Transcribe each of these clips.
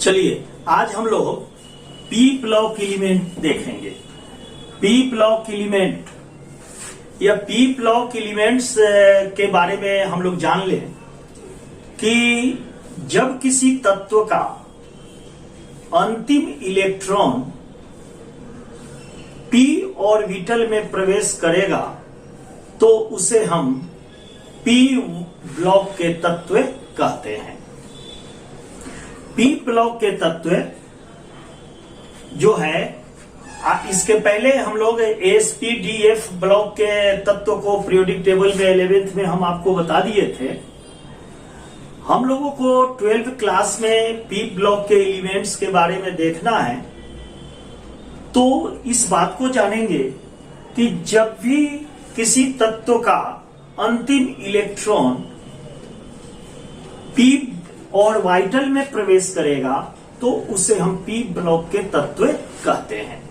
चलिए आज हम लोग पी ब्लॉक एलिमेंट देखेंगे। पी ब्लॉक एलिमेंट या पी ब्लॉक एलिमेंट्स के बारे में हम लोग जान लें कि जब किसी तत्व का अंतिम इलेक्ट्रॉन पी ऑर्बिटल में प्रवेश करेगा तो उसे हम पी ब्लॉक के तत्व कहते हैं। पी ब्लॉक के तत्व जो है, इसके पहले हम लोग एसपीडीएफ ब्लॉक के तत्व को पीरियोडिक टेबल में 11th में हम आपको बता दिए थे। हम लोगों को 12th क्लास में पी ब्लॉक के एलिमेंट्स के बारे में देखना है, तो इस बात को जानेंगे कि जब भी किसी तत्व का अंतिम इलेक्ट्रॉन पी ऑर्बिटल में प्रवेश करेगा तो उसे हम पी ब्लॉक के तत्व कहते हैं।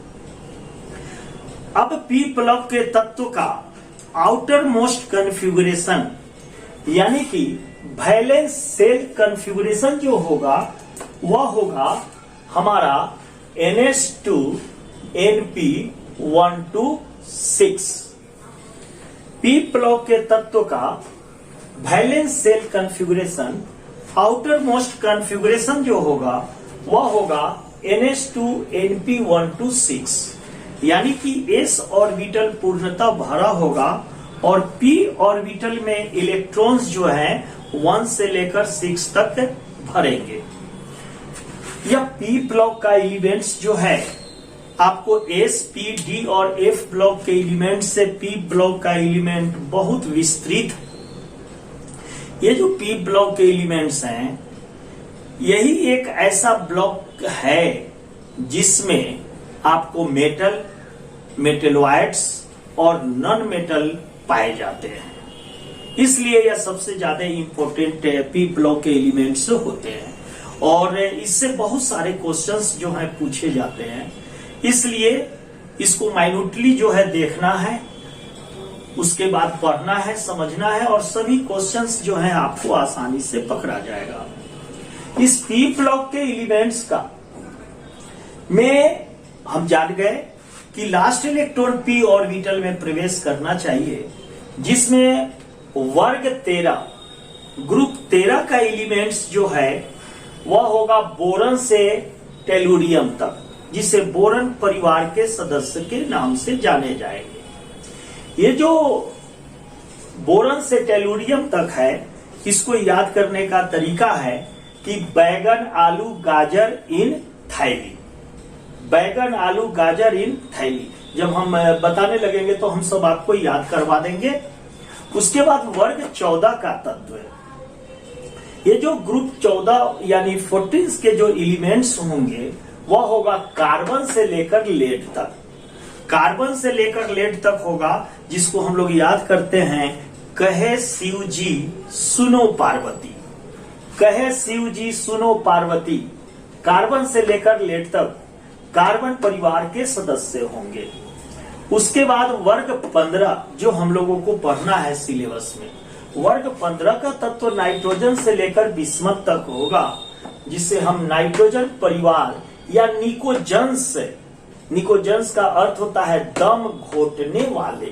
अब पी ब्लॉक के तत्व का आउटर मोस्ट कॉन्फ़िगरेशन यानी कि वैलेंस शेल कॉन्फ़िगरेशन जो होगा वह होगा हमारा NS2NP126। पी ब्लॉक के तत्व का valence shell configuration outermost configuration जो होगा वह होगा NS2NP126, यानी कि s ऑर्बिटल पूर्णतः भरा होगा और p ऑर्बिटल में इलेक्ट्रॉन्स जो हैं 1 से लेकर 6 तक भरेंगे। यह p ब्लॉक का एलिमेंट्स जो है, आपको s, p, d और f ब्लॉक के एलिमेंट से p ब्लॉक का एलिमेंट बहुत विस्तृत। ये जो p ब्लॉक के एलिमेंट्स हैं, यही एक ऐसा ब्लॉक है जिसमें आपको मेटल, मेटेलॉइड्स और नॉन मेटल पाए जाते हैं। इसलिए यह सबसे ज्यादा इंपॉर्टेंट पी ब्लॉक के एलिमेंट्स होते हैं और इससे बहुत सारे क्वेश्चंस जो हैं पूछे जाते हैं। इसलिए इसको माइन्यूटली जो है देखना है, उसके बाद पढ़ना है, समझना है और सभी क्वेश्चंस जो हैं आपको आसानी से पकड़ा जाएगा। इस पी ब्लॉक के एलिमेंट्स का में हम जान गए कि लास्ट इलेक्ट्रॉन पी ऑर्बिटल में प्रवेश करना चाहिए, जिसमें वर्ग 13 ग्रुप 13 का एलिमेंट्स जो है वह होगा बोरन से टेलुरियम तक, जिसे बोरन परिवार के सदस्य के नाम से जाने जाएंगे। ये जो बोरन से टेलुरियम तक है, इसको याद करने का तरीका है कि बैगन, आलू, गाजर इन थैली। बैगन, आलू, गाजर इन थैली जब हम बताने लगेंगे तो हम सब आपको याद करवा देंगे। उसके बाद वर्ग 14 का तत्व है। ये जो ग्रुप 14 यानी 14 के जो एलिमेंट्स होंगे वह होगा कार्बन से लेकर लेड तक। कार्बन से लेकर लेड तक होगा, जिसको हम लोग याद करते हैं कहे शिव जी सुनो पार्वती। कहे शिव जी सुनो पार्वती। कार्बन से लेकर लेड तक कार्बन परिवार के सदस्य होंगे। उसके बाद वर्ग 15 जो हम लोगों को पढ़ना है सिलेबस में, वर्ग 15 का तत्व नाइट्रोजन से लेकर बिस्मथ तक होगा, जिसे हम नाइट्रोजन परिवार या निकोजन्स, निकोजन्स का अर्थ होता है दम घोटने वाले।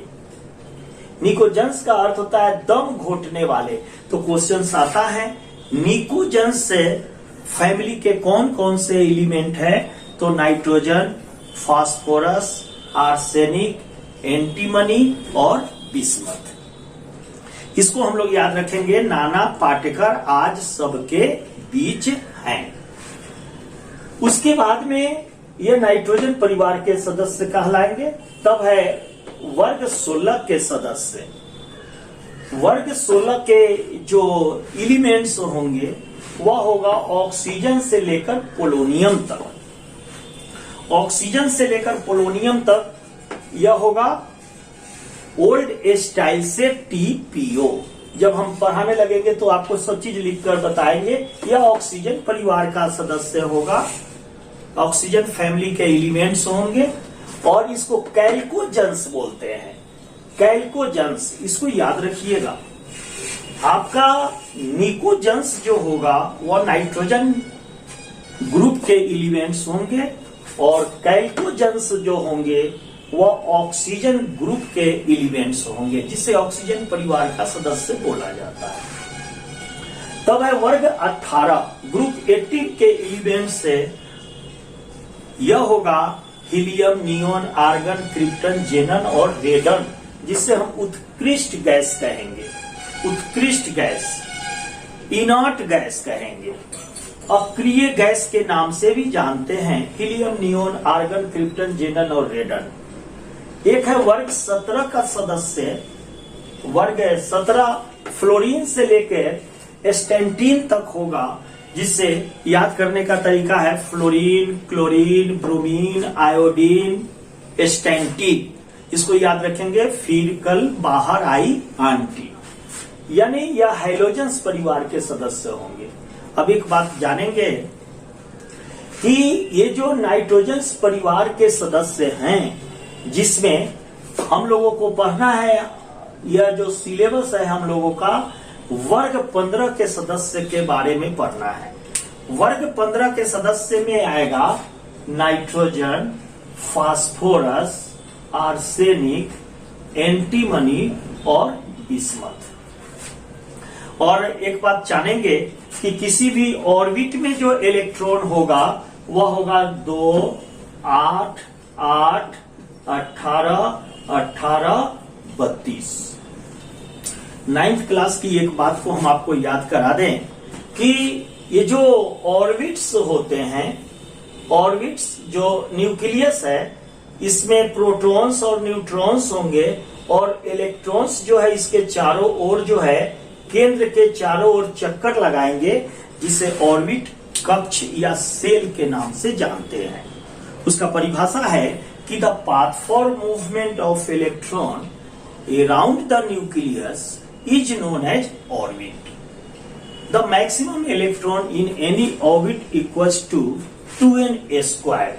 निकोजन्स का अर्थ होता है दम घोटने वाले। तो क्वेश्चन आता है निकोजन्स से फैमिली के कौन कौन से एलिमेंट है, तो नाइट्रोजन, फास्फोरस, आर्सेनिक, एंटीमनी और बिस्मथ। इसको हम लोग याद रखेंगे। नाना पाटेकर आज सबके बीच हैं। उसके बाद में ये नाइट्रोजन परिवार के सदस्य कहलाएंगे। तब है वर्ग 16 के सदस्य। वर्ग 16 के जो एलिमेंट्स होंगे वह होगा ऑक्सीजन से लेकर पोलोनियम तक। ऑक्सीजन से लेकर पोलोनियम तक यह होगा ओल्ड स्टाइल से TPO। जब हम पढ़ाने लगेंगे तो आपको सब चीज लिखकर बताएंगे। यह ऑक्सीजन परिवार का सदस्य होगा, ऑक्सीजन फैमिली के एलिमेंट्स होंगे और इसको कैल्कोजन्स बोलते हैं। कैल्कोजन्स, इसको याद रखिएगा। आपका निकोजन्स जो होगा वह नाइट्रोजन ग्रुप के एलिमेंट्स होंगे और कैल्कोजेंस जो होंगे वह ऑक्सीजन ग्रुप के एलिमेंट्स होंगे, जिसे ऑक्सीजन परिवार का सदस्य बोला जाता है। तब है वर्ग 18 ग्रुप 18 के एलिमेंट से यह होगा हीलियम, नियोन, आर्गन, क्रिप्टन, जेनन और रेडन, जिसे हम उत्कृष्ट गैस कहेंगे। उत्कृष्ट गैस, इनर्ट गैस कहेंगे, अक्रिय गैस के नाम से भी जानते हैं। हीलियम, नियोन, आर्गन, क्रिप्टन, जेनन और रेडन। एक है वर्ग 17 का सदस्य, वर्ग 17 फ्लोरीन से लेकर स्टेंटीन तक होगा, जिसे याद करने का तरीका है फ्लोरीन, क्लोरीन, ब्रोमीन, आयोडीन, स्टेंटीन। इसको याद रखेंगे, फिर कल बाहर आई आंटी, यानी यह हैलोजेंस परिवार के सदस्य होंगे। अब एक बात जानेंगे कि ये जो नाइट्रोजन्स परिवार के सदस्य हैं, जिसमें हम लोगों को पढ़ना है, यह जो सिलेबस है हम लोगों का वर्ग 15 के सदस्य के बारे में पढ़ना है। वर्ग 15 के सदस्य में आएगा नाइट्रोजन, फास्फोरस, आर्सेनिक, एंटीमनी और बिस्मथ। और एक बात जानेंगे कि किसी भी ऑर्बिट में जो इलेक्ट्रॉन होगा वह होगा 2, 8, 8, 18, 18, 32। 9th क्लास की एक बात को हम आपको याद करा दें कि ये जो ऑर्बिट्स होते हैं, ऑर्बिट्स जो न्यूक्लियस है, इसमें प्रोटॉन्स और न्यूट्रॉन्स होंगे और इलेक्ट्रॉन्स जो है इसके चारों ओर जो है केंद्र के चारों ओर चक्कर लगाएंगे, जिसे ऑर्बिट, कक्ष या सेल के नाम से जानते हैं। उसका परिभाषा है कि the path for movement of electron around the nucleus is known as orbit. The maximum electron in any orbit equals to 2n square.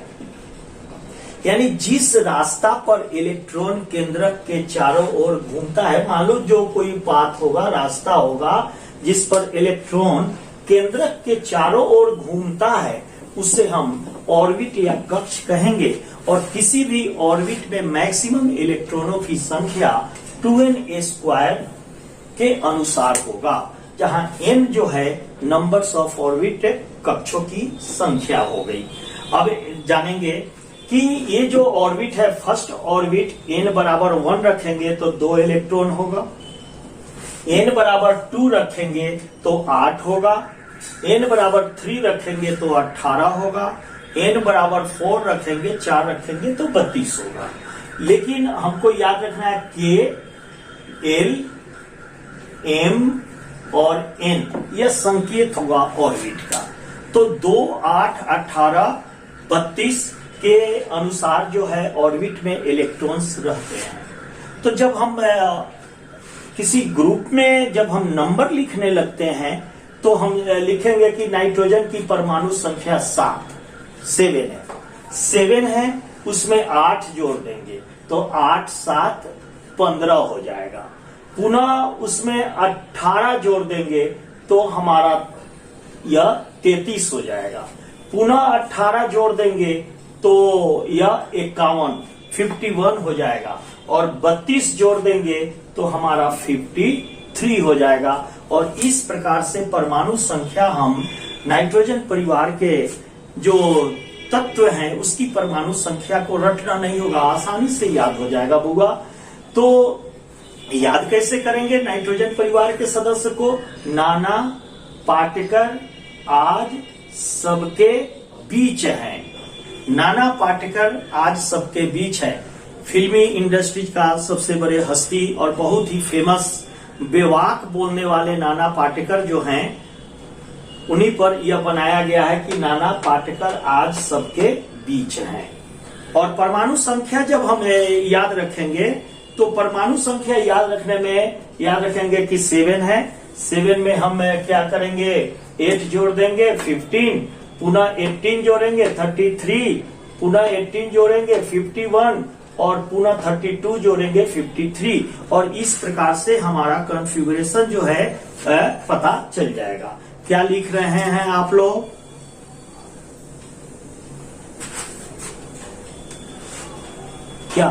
यानी जिस रास्ता पर इलेक्ट्रॉन केंद्रक के चारों ओर घूमता है, मान लो जो कोई पाथ होगा, रास्ता होगा जिस पर इलेक्ट्रॉन केंद्रक के चारों ओर घूमता है, उसे हम ऑर्बिट या कक्ष कहेंगे। और किसी भी ऑर्बिट में मैक्सिमम इलेक्ट्रॉनों की संख्या 2n स्क्वायर के अनुसार होगा, जहां n जो है नंबर्स ऑफ ऑर्बिट, कक्षों की संख्या हो गई। अब जानेंगे कि ये जो ऑर्बिट है, फर्स्ट ऑर्बिट n बराबर 1 रखेंगे तो 2 इलेक्ट्रॉन होगा, n बराबर 2 रखेंगे तो 8 होगा, n बराबर 3 रखेंगे तो 18 होगा, n बराबर 4 रखेंगे, 4 रखेंगे तो 32 होगा। लेकिन हमको याद रखना है K, L, M और N, यह संकेत होगा ऑर्बिट का। तो 2, 8, 18, 32 के अनुसार जो है ऑर्बिट में इलेक्ट्रॉन्स रहते हैं। तो जब हम किसी ग्रुप में जब हम नंबर लिखने लगते हैं तो हम लिखेंगे कि नाइट्रोजन की परमाणु संख्या 7 है, 7 है, उसमें 8 जोड़ देंगे तो 8, 7, 15 हो जाएगा। पुनः उसमें 18 जोड़ देंगे तो हमारा यह 33 हो जाएगा। पुनः 18 जोड़ देंगे तो यह 51 हो जाएगा। और 32 जोड़ देंगे तो हमारा 53 हो जाएगा। और इस प्रकार से परमाणु संख्या हम नाइट्रोजन परिवार के जो तत्व हैं उसकी परमाणु संख्या को रटना नहीं होगा, आसानी से याद हो जाएगा बुआ। तो याद कैसे करेंगे नाइट्रोजन परिवार के सदस्य को? नाना पार्टिकल आज सबके बीच है। नाना पार्टिकल आज सबके बीच है। फिल्मी इंडस्ट्रीज का सबसे बड़े हस्ती और बहुत ही फेमस बेवाक बोलने वाले नाना पाटेकर जो हैं, उन्हीं पर यह बनाया गया है कि नाना पाटेकर आज सबके बीच हैं। और परमाणु संख्या जब हम याद रखेंगे तो परमाणु संख्या याद रखने में याद रखेंगे कि 7 है। 7 में हम क्या करेंगे? 8 जोड़ देंगे 15, पुनः 18 जोड़ेंगे 33, पुनः 18 जोड़ेंगे 51 और पुनः 32 जोड़ेंगे 53। और इस प्रकार से हमारा कॉन्फ़िगरेशन जो है पता चल जाएगा। क्या लिख रहे हैं आप लोग? क्या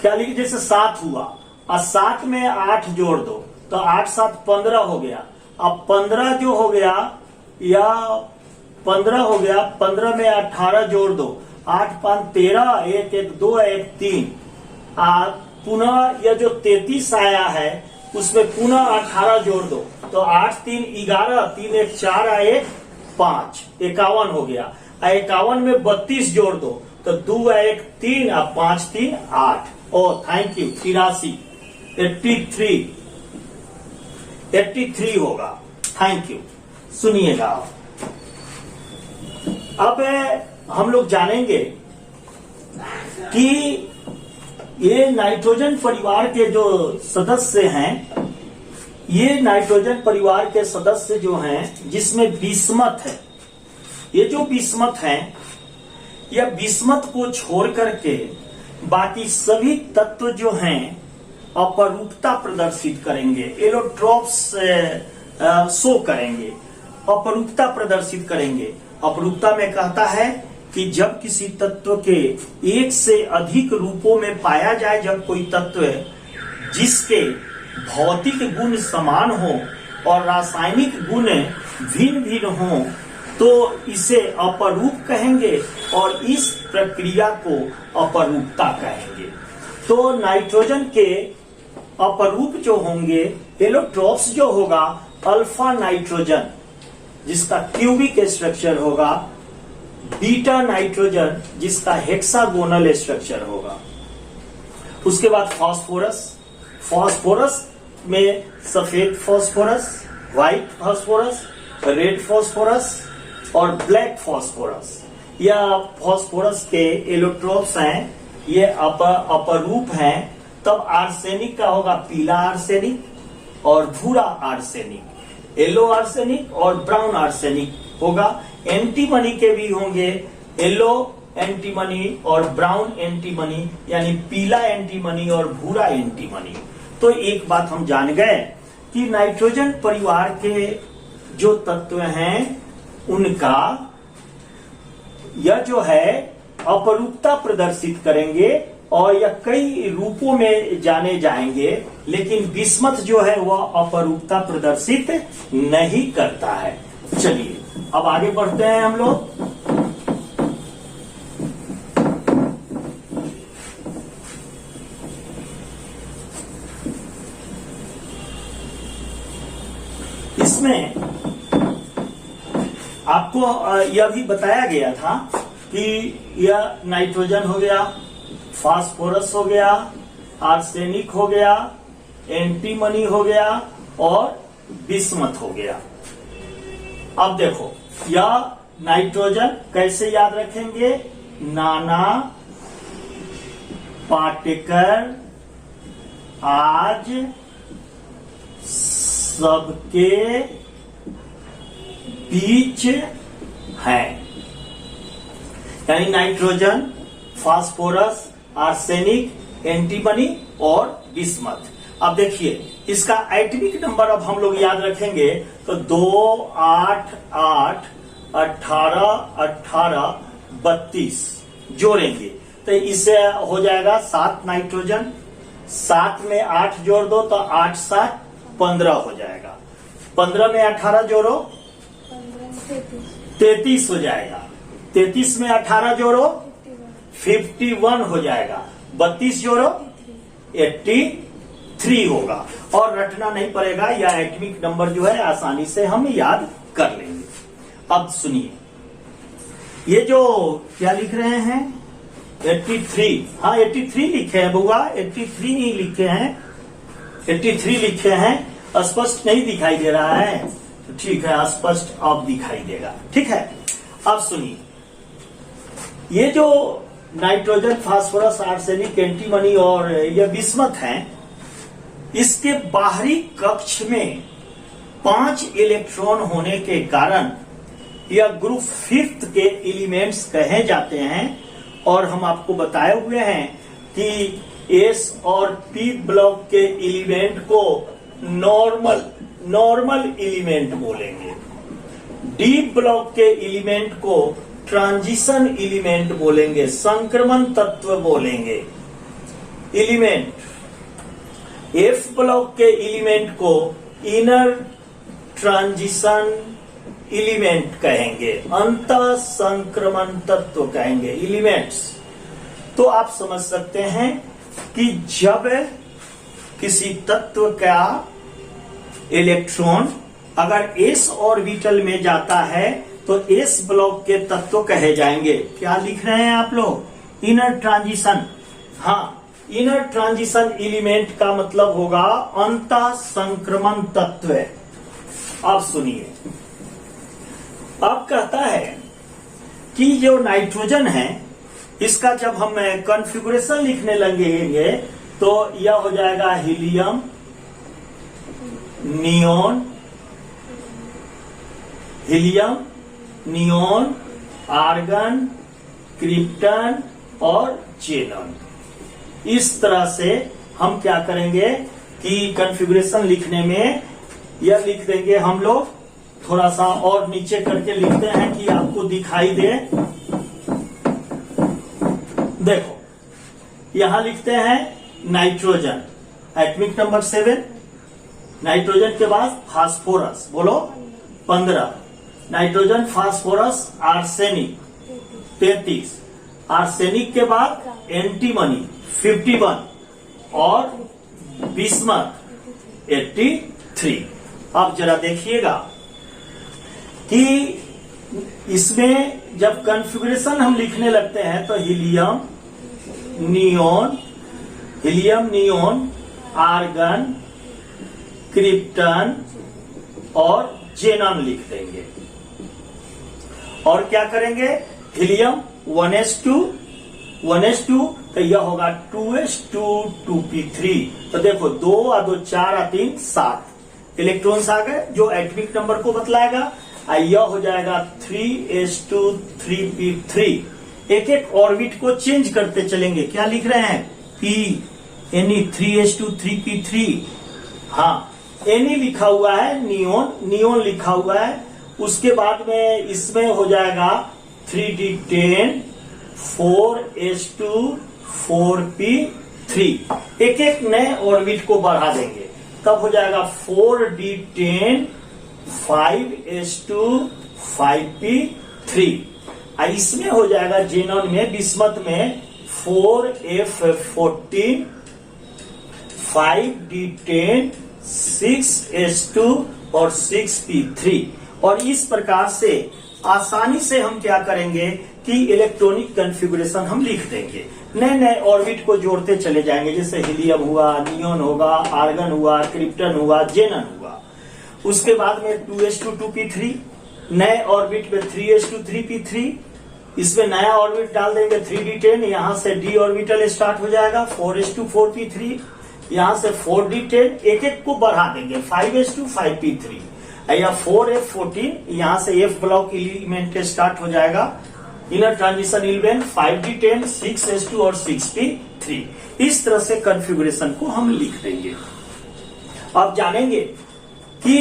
क्या लिखे, जैसे 7 हुआ और 7 में 8 जोड़ दो तो 8 7 15 हो गया। अब 15 जो हो गया या 15 हो गया, 15 में 18 जोड़ दो, 8 5 13, 1 1 2 1 3, पुनः यह जो 33 आया है उसमें पुनः 18 जोड़ दो तो 8 3 11, 3 1 4 1 5, 51 हो गया। 51 में 32 जोड़ दो तो 2 1 3 और 5 3 8। ओ थैंक यू, 83 83 होगा। Thank you. सुनिएगा अब हम लोग जानेंगे कि ये नाइट्रोजन परिवार के जो सदस्य हैं, ये नाइट्रोजन परिवार के सदस्य जो हैं जिसमें बिस्मथ है, ये जो बिस्मथ है, यह बिस्मथ को छोड़ करके बाकी सभी तत्व जो हैं अपरूपता प्रदर्शित करेंगे, एलोट्रॉप्स शो करेंगे, अपरूपता प्रदर्शित करेंगे। अपरूपता में कहता है कि जब किसी तत्व के एक से अधिक रूपों में पाया जाए, जब कोई तत्व जिसके भौतिक गुण समान हो और रासायनिक गुण भिन्न भिन्न हो तो इसे अपरूप कहेंगे और इस प्रक्रिया को अपरूपता कहेंगे। तो नाइट्रोजन के अपरूप जो होंगे, एलोट्रॉप्स जो होगा अल्फा नाइट्रोजन जिसका क्यूबिक स्ट्रक्चर होगा, बीटा नाइट्रोजन जिसका हेक्सागोनल स्ट्रक्चर होगा। उसके बाद फास्फोरस, फास्फोरस में सफेद phosphorus, white phosphorus, red phosphorus और ब्लैक फास्फोरस। यह फास्फोरस के एलोट्रॉप्स हैं, ये अपरूप हैं। तब आर्सेनिक का होगा पीला आर्सेनिक और भूरा आर्सेनिक, येलो आर्सेनिक और ब्राउन आर्सेनिक होगा। एंटीमनी के भी होंगे येलो एंटीमनी और ब्राउन एंटीमनी, यानी पीला एंटीमनी और भूरा एंटीमनी। तो एक बात हम जान गए कि नाइट्रोजन परिवार के जो तत्व हैं उनका यह जो है अपरूपता प्रदर्शित करेंगे और यह कई रूपों में जाने जाएंगे, लेकिन बिस्मथ जो है वह अपरूपता प्रदर्शित नहीं करता है। चलिए अब आगे बढ़ते हैं हम लोग। इसमें आपको यह भी बताया गया था कि यह नाइट्रोजन हो गया, फास्फोरस हो गया, आर्सेनिक हो गया, एंटीमनी हो गया और बिस्मथ हो गया। अब देखो यह नाइट्रोजन कैसे याद रखेंगे, नाना पाटेकर आज सबके बीच है, यानी नाइट्रोजन, फास्फोरस, आर्सेनिक, एंटीमनी और बिस्मथ। अब देखिए इसका एटॉमिक नंबर अब हम लोग याद रखेंगे तो 2 8 8 18 18 32 जोड़ेंगे तो इससे हो जाएगा 7 नाइट्रोजन। 7 में 8 जोड़ दो तो 8 7 15 हो जाएगा। 15 में 18 जोड़ो 33 हो जाएगा। 33 में 18 जोड़ो 51 हो जाएगा। 32 जोड़ो 83 होगा और रटना नहीं पड़ेगा, या एटॉमिक नंबर जो है आसानी से हम याद कर लेंगे। अब सुनिए ये जो क्या लिख रहे हैं 83, हाँ 83 लिखे हैं बुआ, 83 नहीं लिखे हैं, 83 लिखे हैं। स्पष्ट नहीं दिखाई दे रहा है तो ठीक है, स्पष्ट अब दिखाई देगा। ठीक है, अब सुनिए ये जो नाइट्रोजन, फास्फोरस, आर्सेनिक, एंटीमनी और यह बिस्मथ हैं, इसके बाहरी कक्ष में 5 इलेक्ट्रॉन होने के कारण यह ग्रुप 5 के एलिमेंट्स कहे जाते हैं। और हम आपको बताए हुए हैं कि एस और पी ब्लॉक के एलिमेंट को नॉर्मल एलिमेंट बोलेंगे, डी ब्लॉक के एलिमेंट को ट्रांजिशन एलिमेंट बोलेंगे, संक्रमण तत्व बोलेंगे। एलिमेंट, एफ ब्लॉक के एलिमेंट को इनर ट्रांजिशन एलिमेंट कहेंगे, अंत संक्रमण तत्व कहेंगे, एलिमेंट्स। तो आप समझ सकते हैं कि जब किसी तत्व का इलेक्ट्रॉन अगर s ऑर्बिटल में जाता है तो s ब्लॉक के तत्व कहे जाएंगे। क्या लिख रहे हैं आप लोग? Inner transition. हाँ, इनर ट्रांजिशन एलिमेंट का मतलब होगा अंत संक्रमण तत्व। अब सुनिए, अब कहता है कि जो नाइट्रोजन है इसका जब हम कॉन्फ़िगरेशन लिखने लगेंगे तो यह हो जाएगा helium, neon, helium, neon, argon, krypton और जेनन। इस तरह से हम क्या करेंगे कि कॉन्फ़िगरेशन लिखने में यह लिख देंगे हम लोग। थोड़ा सा और नीचे करके लिखते हैं कि आपको दिखाई दे। देखो, यहां लिखते हैं नाइट्रोजन, एटॉमिक नंबर 7। नाइट्रोजन के बाद फास्फोरस, बोलो 15। Nitrogen, phosphorus, arsenic 33। आर्सेनिक के बाद एंटीमनी 51 और बिस्मथ 83। अब जरा देखिएगा कि इसमें जब कॉन्फ़िगरेशन हम लिखने लगते हैं तो हीलियम, नियोन, आर्गन, क्रिप्टन और जेनन लिख देंगे। और क्या करेंगे? हीलियम 1s2 तो यह होगा 2s2 2p3। तो देखो 2 और 2 4 और 3 7 इलेक्ट्रॉन्स आ गए जो एटॉमिक नंबर को बतलाएगा। यह हो जाएगा 3s2 3p3। एक एक ऑर्बिट को चेंज करते चलेंगे। क्या लिख रहे हैं? p Ni 3s2 3p3। हाँ, Ni लिखा हुआ है, नियोन लिखा हुआ है। उसके बाद में इसमें हो जाएगा 3d10 4s2 4p3। एक एक नए ऑर्बिट को बढ़ा देंगे, तब हो जाएगा 4d10 5s2 5p3। इसमें हो जाएगा जेनन में, बिस्मथ में 4f14 5d10 6s2 और 6p3। और इस प्रकार से आसानी से हम क्या करेंगे कि इलेक्ट्रॉनिक कॉन्फ़िगरेशन हम लिख देंगे। नए नए ऑर्बिट को जोड़ते चले जाएंगे, जैसे हीलियम हुआ, नियोन होगा, आर्गन हुआ, क्रिप्टन हुआ, जेनन हुआ। उसके बाद में 2s2 2p3, नए ऑर्बिट में 3s2 3p3। इसमें नया ऑर्बिट डाल देंगे 3d10, यहां से d ऑर्बिटल स्टार्ट हो जाएगा 4s2 4p3। यहां से 4d10 एक एक को बढ़ा देंगे 5s2 5p3 या 4f14। यहां से f ब्लॉक एलिमेंट स्टार्ट हो जाएगा। Inner transition element 5d10 6s2 और 6p3। इस तरह से कॉन्फ़िगरेशन को हम लिख देंगे। अब जानेंगे कि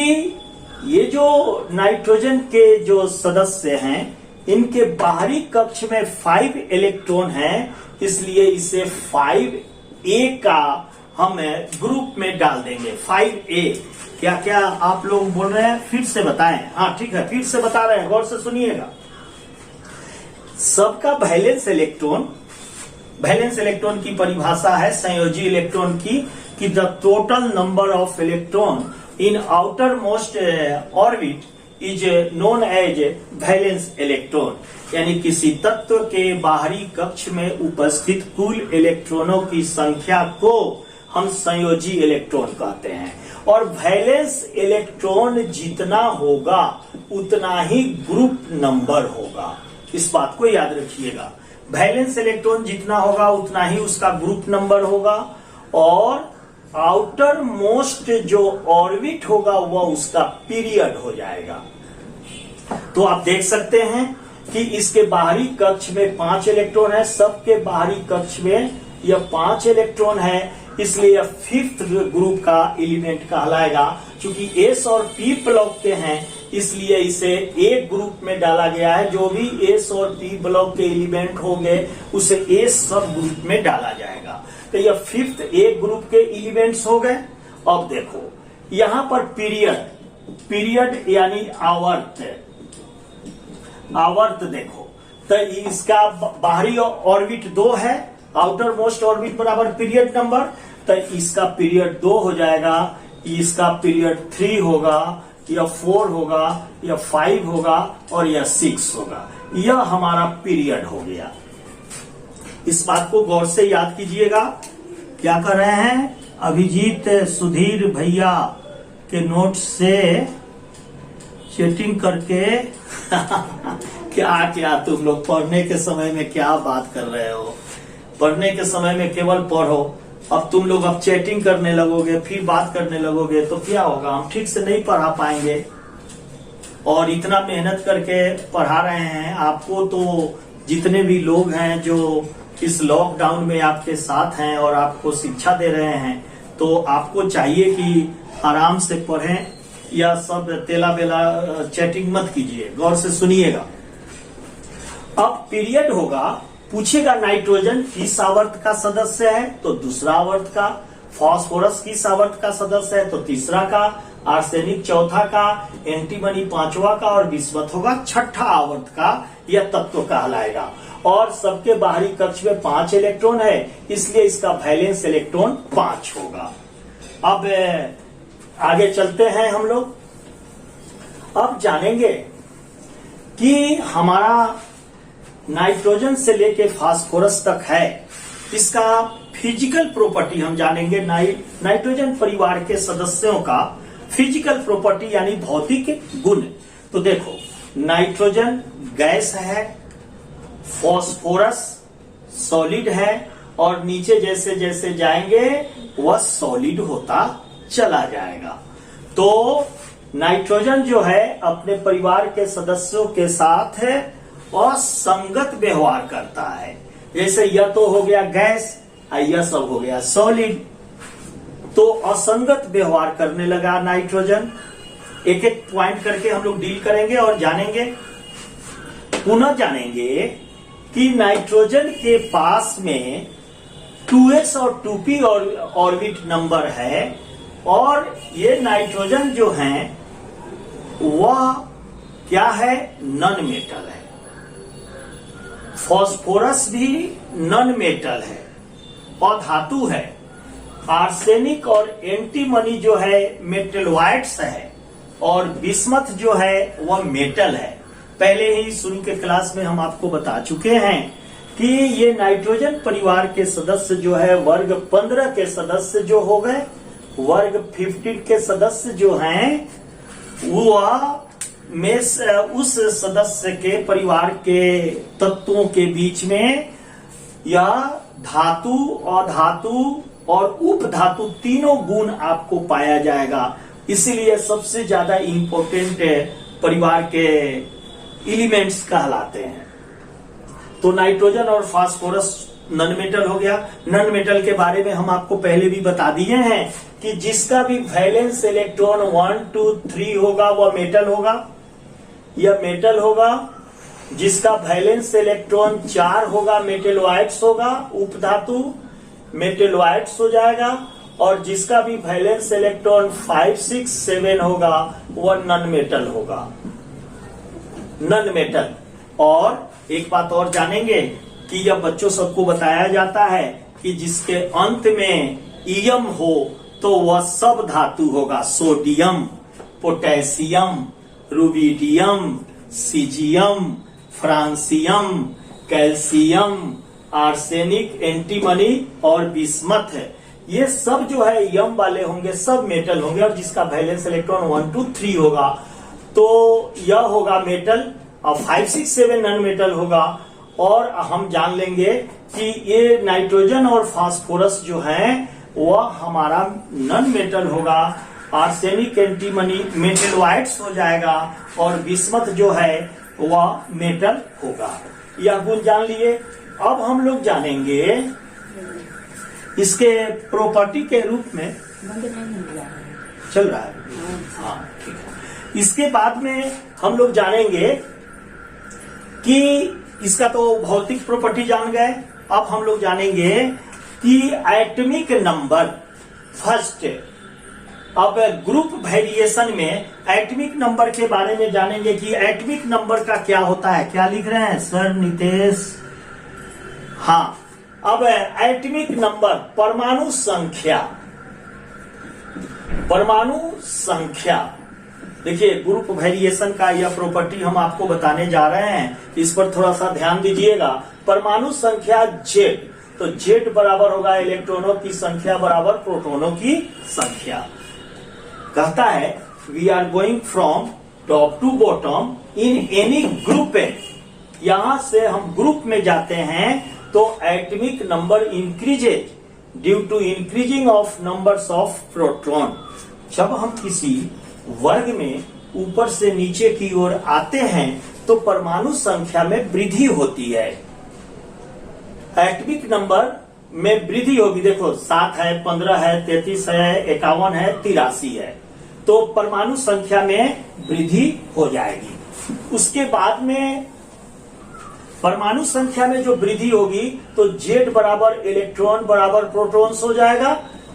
ये जो नाइट्रोजन के जो सदस्य हैं इनके बाहरी कक्ष में 5 इलेक्ट्रॉन हैं, इसलिए इसे 5a का हम ग्रुप में डाल देंगे। 5a क्या क्या आप लोग बोल रहे हैं? फिर से बताएं। हाँ ठीक है, फिर से बता रहे हैं, गौर से सुनिएगा। सबका वैलेंस इलेक्ट्रॉन की परिभाषा है संयोजी इलेक्ट्रॉन की कि the total number of electron in outermost orbit is known as valence electron. यानी किसी तत्व के बाहरी कक्ष में उपस्थित कुल इलेक्ट्रॉनों की संख्या को हम संयोजी इलेक्ट्रॉन कहते हैं। और वैलेंस इलेक्ट्रॉन जितना होगा उतना ही ग्रुप नंबर होगा। इस बात को याद रखिएगा, वैलेंस इलेक्ट्रॉन जितना होगा उतना ही उसका ग्रुप नंबर होगा। और आउटर मोस्ट जो ऑर्बिट होगा वह उसका पीरियड हो जाएगा। तो आप देख सकते हैं कि इसके बाहरी कक्ष में 5 इलेक्ट्रॉन है, सबके बाहरी कक्ष में यह 5 इलेक्ट्रॉन है, इसलिए यह 5th ग्रुप का एलिमेंट कहलाएगा। क्योंकि s और p ब्लॉक के हैं इसलिए इसे एक ग्रुप में डाला गया है। जो भी एस और पी ब्लॉक के एलिमेंट होंगे उसे एस सब ग्रुप में डाला जाएगा। तो यह फिफ्थ एक ग्रुप के एलिमेंट्स हो गए। अब देखो यहां पर पीरियड यानी आवर्त देखो, तो इसका बाहरी ऑर्बिट 2 है, आउटर मोस्ट ऑर्बिट बराबर पीरियड नंबर, तो इसका पीरियड 2 हो जाएगा, इसका पीरियड 3 होगा, या 4 होगा, या 5 होगा, और या 6 होगा। यह हमारा पीरियड हो गया। इस बात को गौर से याद कीजिएगा। क्या कर रहे हैं? अभिजीत सुधीर भैया के नोट से चेटिंग करके क्या तुम लोग पढ़ने के समय में क्या बात कर रहे हो? पढ़ने के समय में केवल पढ़ो। अब तुम लोग अब चैटिंग करने लगोगे, फिर बात करने लगोगे, तो क्या होगा? हम ठीक से नहीं पढ़ा पाएंगे। और इतना मेहनत करके पढ़ा रहे हैं आपको, तो जितने भी लोग हैं जो इस लॉकडाउन में आपके साथ हैं और आपको शिक्षा दे रहे हैं, तो आपको चाहिए कि आराम से पढ़ें, या सब तेला बेला चैटिंग मत कीजिए, गौर से सुनिएगा। अब पीरियड होगा, पूछेगा नाइट्रोजन किस आवर्त का सदस्य है, तो दूसरा आवर्त का, फास्फोरस किस आवर्त का सदस्य है, तो तीसरा का, आर्सेनिक चौथा का, एंटीमनी पांचवा का, और बिस्मथ होगा छठा आवर्त का। यह तत्व कहलाएगा। और सबके बाहरी कक्ष में 5 इलेक्ट्रॉन है, इसलिए इसका वैलेंस इलेक्ट्रॉन 5 होगा। अब आगे चलते हैं हम लोग। अब जानेंगे कि हमारा नाइट्रोजन से लेके फास्फोरस तक है, इसका फिजिकल प्रॉपर्टी हम जानेंगे। नाइट्रोजन परिवार के सदस्यों का फिजिकल प्रॉपर्टी यानी भौतिक गुण। तो देखो, नाइट्रोजन गैस है, फास्फोरस सॉलिड है, और नीचे जैसे जैसे जाएंगे वह सॉलिड होता चला जाएगा। तो नाइट्रोजन जो है अपने परिवार के सदस्यों के साथ असंगत व्यवहार करता है। जैसे यह तो हो गया गैस, यह सब हो गया सॉलिड, तो असंगत व्यवहार करने लगा नाइट्रोजन। एक एक पॉइंट करके हम लोग डील करेंगे और जानेंगे। पुनः जानेंगे कि नाइट्रोजन के पास में 2s और 2p ऑर्बिट नंबर है, और ये नाइट्रोजन जो है वह क्या है? नॉन मेटल है। फास्फोरस भी नॉन मेटल है और धातु है। आर्सेनिक और एंटीमनी जो है मेटलॉइड्स है, और बिस्मथ जो है वह मेटल है। पहले ही शुरू के क्लास में हम आपको बता चुके हैं कि ये नाइट्रोजन परिवार के सदस्य जो है वर्ग 15 के सदस्य जो हो गए, वर्ग 15 के सदस्य जो हैं वह में उस सदस्य के परिवार के तत्वों के बीच में या धातु, अधातु और उपधातु तीनों गुण आपको पाया जाएगा। इसीलिए सबसे ज्यादा इंपॉर्टेंट परिवार के एलिमेंट्स कहलाते हैं। तो नाइट्रोजन और फास्फोरस नॉन मेटल हो गया। नॉन मेटल के बारे में हम आपको पहले भी बता दिए हैं कि जिसका भी वैलेंस इलेक्ट्रॉन 1, 2, 3 होगा वह मेटल होगा, यह मेटल होगा। जिसका वैलेंस इलेक्ट्रॉन 4 होगा मेटेलॉइड्स होगा, उपधातु मेटेलॉइड्स हो जाएगा। और जिसका भी वैलेंस इलेक्ट्रॉन 5, 6, 7 होगा वह नॉन मेटल होगा, नॉन मेटल। और एक बात और जानेंगे कि यह बच्चों सबको बताया जाता है कि जिसके अंत में इयम हो तो वह सब धातु होगा। Sodium, potassium, rubidium, caesium, francium, calcium, arsenic, antimony और बिस्मथ, ये सब जो है यम वाले होंगे, सब मेटल होंगे। और जिसका वैलेंस इलेक्ट्रॉन 1, 2, 3 होगा तो यह होगा मेटल, और 5, 6, 7 नॉन मेटल होगा। और हम जान लेंगे कि ये नाइट्रोजन और फास्फोरस जो है वह हमारा नॉन मेटल होगा। आर्सेनिक, एंटीमनी मेटेलॉइड्स हो जाएगा, और बिस्मथ जो है वह मेटल होगा। यह गुण जान लिए। अब हम लोग जानेंगे इसके प्रॉपर्टी के रूप में। चल रहा है, हाँ ठीक है। इसके बाद में हम लोग जानेंगे कि इसका तो भौतिक प्रॉपर्टी जान गए। अब हम लोग जानेंगे कि एटॉमिक नंबर फर्स्ट। अब ग्रुप वेरिएशन में एटॉमिक नंबर के बारे में जानेंगे कि एटॉमिक नंबर का क्या होता है। क्या लिख रहे हैं सर नितेश? हाँ, अब एटॉमिक नंबर परमाणु संख्या। परमाणु संख्या देखिए, ग्रुप वेरिएशन का यह प्रॉपर्टी हम आपको बताने जा रहे हैं, इस पर थोड़ा सा ध्यान दीजिएगा। परमाणु संख्या Z, तो Z बराबर होगा इलेक्ट्रॉनों की संख्या बराबर प्रोटॉनों की संख्या। कहता है we are going from top to bottom in any group. यहां से हम ग्रुप में जाते हैं तो atomic number increases due to increasing of numbers of proton. जब हम किसी वर्ग में ऊपर से नीचे की ओर आते हैं तो परमाणु संख्या में वृद्धि होती है। एटॉमिक नंबर में वृद्धि होगी। देखो 7 है, 15 है, 33 है, 51 है, 83 है, तो परमाणु संख्या में वृद्धि हो जाएगी। उसके बाद में परमाणु संख्या में जो वृद्धि होगी तो Z बराबर इलेक्ट्रॉन बराबर प्रोटॉन्स हो जाएगा।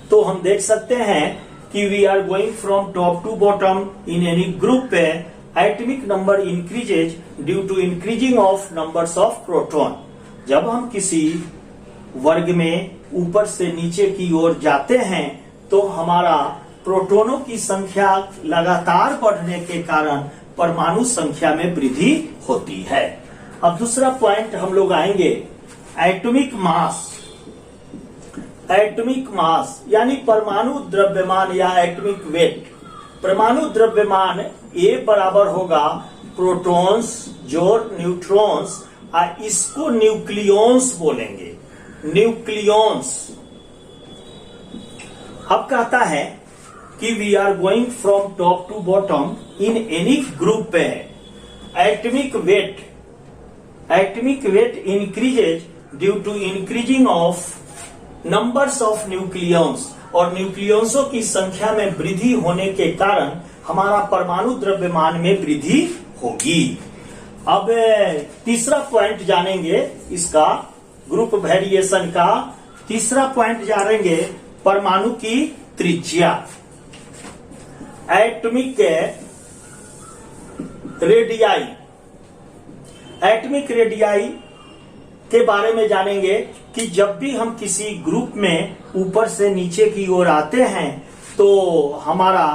तो हम देख सकते हैं कि we are going from top to bottom in any group. Atomic number increases due to increasing of numbers of proton. जब हम किसी वर्ग में ऊपर से नीचे की ओर जाते हैं तो हमारा प्रोटॉनों की संख्या लगातार बढ़ने के कारण परमाणु संख्या में वृद्धि होती है। अब दूसरा पॉइंट हम लोग आएंगे, एटॉमिक मास। एटॉमिक मास यानी परमाणु द्रव्यमान या एटॉमिक वेट। परमाणु द्रव्यमान A बराबर होगा प्रोटॉन्स जोड़ न्यूट्रॉन्स, इसको न्यूक्लियॉन्स बोलेंगे, न्यूक्लियॉन्स। अब कहता है कि we are going from top to bottom in any group. Atomic weight increases due to increasing of numbers of nucleons, और न्यूक्लियॉन्सों की संख्या में वृद्धि होने के कारण हमारा परमाणु द्रव्यमान में वृद्धि होगी। अब तीसरा पॉइंट जानेंगे इसका, ग्रुप वेरिएशन का तीसरा पॉइंट जानेंगे, परमाणु की त्रिज्या। एटॉमिक रेडियाई, एटॉमिक रेडियाई के बारे में जानेंगे कि जब भी हम किसी ग्रुप में ऊपर से नीचे की ओर आते हैं तो हमारा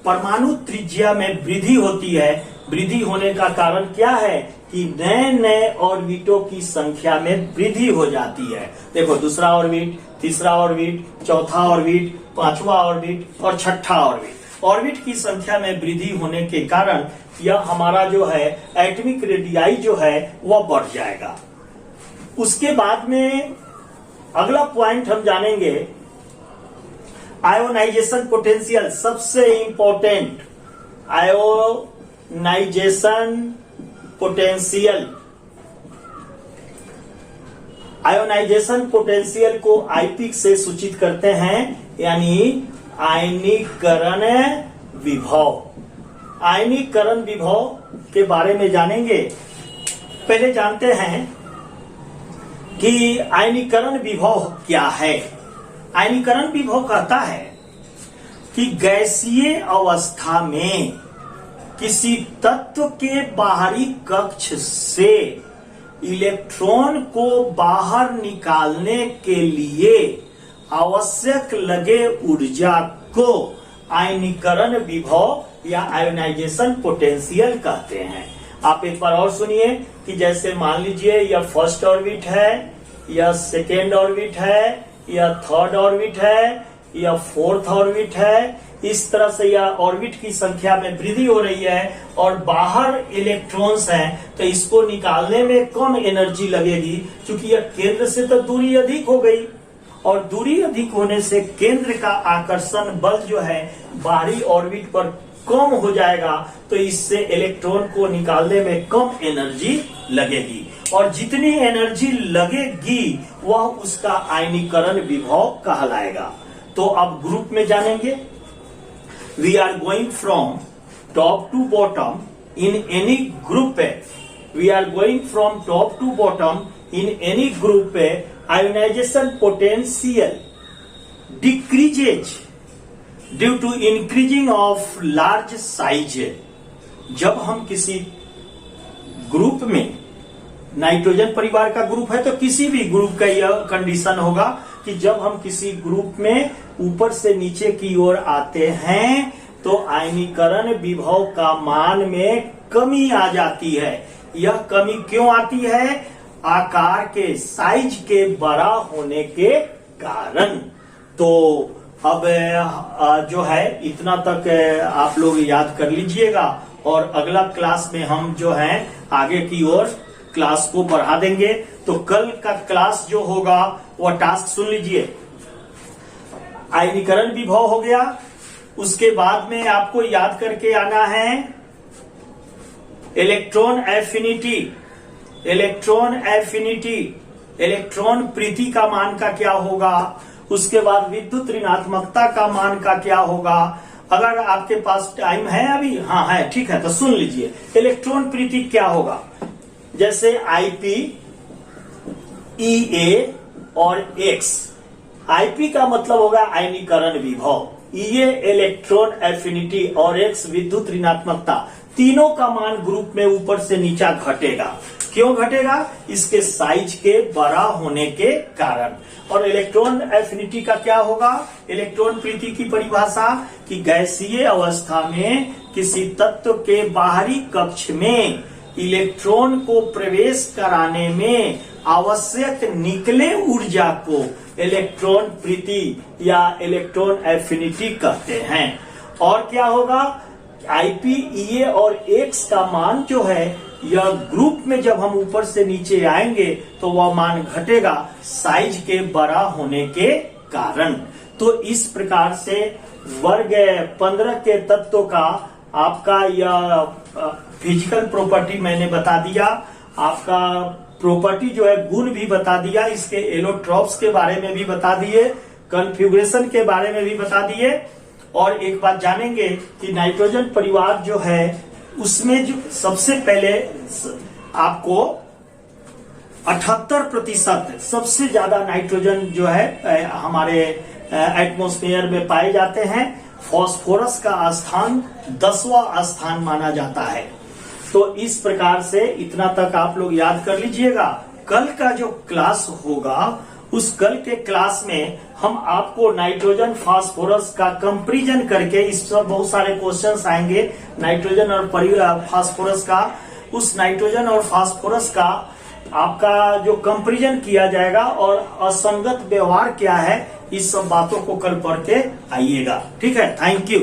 परमाणु त्रिज्या में वृद्धि होती है। वृद्धि होने का कारण क्या है कि नए नए ऑर्बिटों की संख्या में वृद्धि हो जाती है। देखो दूसरा ऑर्बिट, तीसरा ऑर्बिट, चौथा ऑर्बिट, पांचवा ऑर्बिट और छठा ऑर्बिट। ऑर्बिट की संख्या में वृद्धि होने के कारण यह हमारा जो है एटॉमिक रेडियाई जो है वह बढ़ जाएगा। उसके बाद में अगला पॉइंट हम जानेंगे आयोनाइजेशन पोटेंशियल। सबसे important ionization potential. Ionization potential को आईपी से सूचित करते हैं, यानी आयनीकरण विभव। आयनीकरण विभव के बारे में जानेंगे। पहले जानते हैं कि आयनीकरण विभव क्या है। आयनीकरण विभव कहता है कि गैसीय अवस्था में किसी तत्व के बाहरी कक्ष से इलेक्ट्रॉन को बाहर निकालने के लिए आवश्यक लगे ऊर्जा को आयनीकरण विभव या आयोनाइजेशन पोटेंशियल कहते हैं। आप एक बार और सुनिए कि जैसे मान लीजिए यह फर्स्ट ऑर्बिट है, यह सेकेंड ऑर्बिट है, यह थर्ड ऑर्बिट है, यह फोर्थ ऑर्बिट है। इस तरह से यह ऑर्बिट की संख्या में वृद्धि हो रही है और बाहर इलेक्ट्रॉन्स हैं, तो इसको निकालने में कम एनर्जी लगेगी, क्योंकि यह केंद्र से तो दूरी अधिक हो गई और दूरी अधिक होने से केंद्र का आकर्षण बल जो है बाहरी ऑर्बिट पर कम हो जाएगा, तो इससे इलेक्ट्रॉन को निकालने में कम एनर्जी लगेगी और जितनी एनर्जी लगेगी वह उसका आयनीकरण विभव कहलाएगा। तो अब ग्रुप में जानेंगे। We are going from top to bottom in any group, we are going from top to bottom in any group, ionization potential decreases due to increasing of large size. जब हम किसी ग्रुप में, nitrogen परिवार का group है तो किसी भी ग्रुप का यह कंडीशन होगा कि जब हम किसी ग्रुप में ऊपर से नीचे की ओर आते हैं तो आयनीकरण विभव का मान में कमी आ जाती है। यह कमी क्यों आती है? आकार के, साइज के बड़ा होने के कारण। तो अब जो है इतना तक आप लोग याद कर लीजिएगा और अगला क्लास में हम जो है आगे की ओर क्लास को बढ़ा देंगे। तो कल का क्लास जो होगा वह टास्क सुन लीजिए। आयनीकरण विभव हो गया, उसके बाद में आपको याद करके आना है electron affinity. Electron affinity, electron प्रीति का मान का क्या होगा, उसके बाद विद्युत ऋणात्मकता का मान का क्या होगा। अगर आपके पास टाइम है अभी, हाँ है, ठीक है, तो सुन लीजिए। इलेक्ट्रॉन प्रीति क्या होगा, जैसे आईपी, ईए और एक्स। आईपी का मतलब होगा आयनीकरण विभव, ईए इलेक्ट्रॉन एफिनिटी और एक्स विद्युत ऋणात्मकता। तीनों का मान ग्रुप में ऊपर से नीचा घटेगा। क्यों घटेगा? इसके साइज के बड़ा होने के कारण। और इलेक्ट्रॉन एफिनिटी का क्या होगा? इलेक्ट्रॉन प्रीति की परिभाषा कि गैसीय अवस्था में किसी तत्व के बाहरी कक्ष में इलेक्ट्रॉन को प्रवेश कराने में आवश्यक निकले ऊर्जा को इलेक्ट्रॉन प्रीति या इलेक्ट्रॉन एफिनिटी कहते हैं। और क्या होगा? आईपी, ईए और एक्स का मान जो है यह ग्रुप में जब हम ऊपर से नीचे आएंगे तो वह मान घटेगा साइज के बड़ा होने के कारण। तो इस प्रकार से वर्ग 15 के तत्वों का आपका यह फिजिकल प्रॉपर्टी मैंने बता दिया, आपका प्रॉपर्टी जो है गुण भी बता दिया, इसके एलोट्रॉप्स के बारे में भी बता दिए, कॉन्फ़िगरेशन के बारे में भी बता दिए। और एक बात जानेंगे कि नाइट्रोजन परिवार जो है उसमें जो सबसे पहले आपको 78% सबसे ज्यादा नाइट्रोजन जो है हमारे एटमॉस्फेयर में पाए जाते हैं। फास्फोरस का स्थान 10वां स्थान माना जाता है। तो इस प्रकार से इतना तक आप लोग याद कर लीजिएगा। कल का जो क्लास होगा उस कल के क्लास में हम आपको नाइट्रोजन फास्फोरस का कंपैरिजन करके, इस पर बहुत सारे क्वेश्चंस आएंगे नाइट्रोजन और फास्फोरस का, उस नाइट्रोजन और फास्फोरस का आपका जो कंपैरिजन किया जाएगा और असंगत व्यवहार क्या है, इस सब बातों को कल पढ़ के आइएगा। ठीक है, थैंक यू।